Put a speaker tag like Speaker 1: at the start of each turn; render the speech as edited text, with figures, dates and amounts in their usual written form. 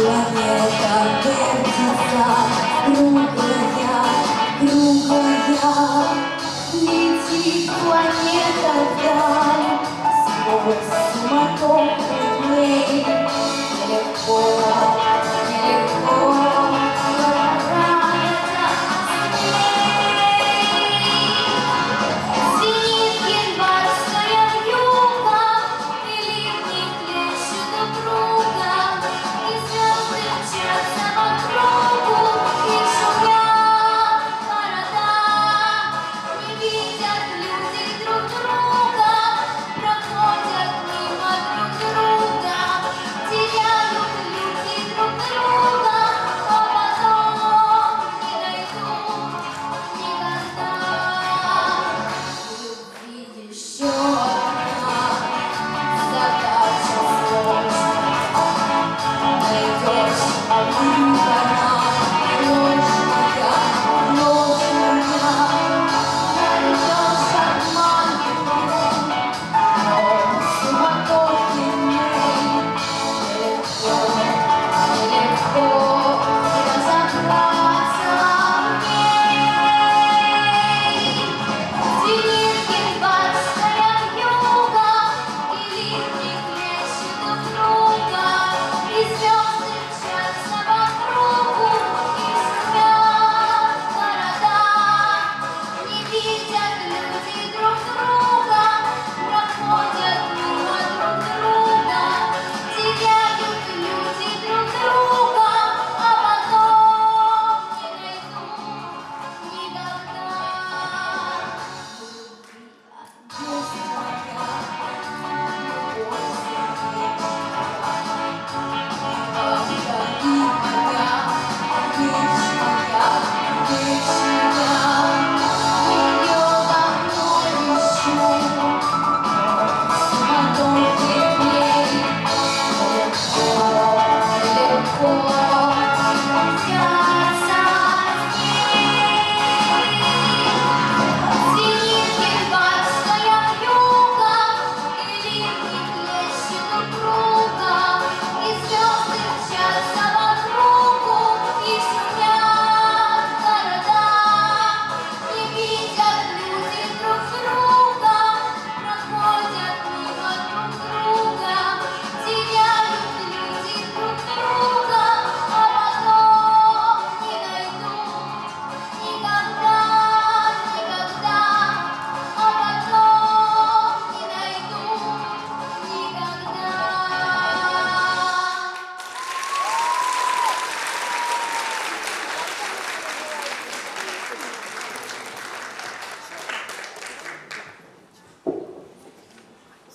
Speaker 1: Планета вертится, круглая, летит планета вдаль, сквозь суматоху дней. Нелегко, нелегко справиться с ней. Звенит январская вьюга, и ливни плещут упруго, и звезды мчатся по кругу, и шумят города. Не видят люди друг друга, проходят мимо друг друга, теряют люди друг друга, а потом не найдут никогда. Любви еще одна задача сложная, найдешь, а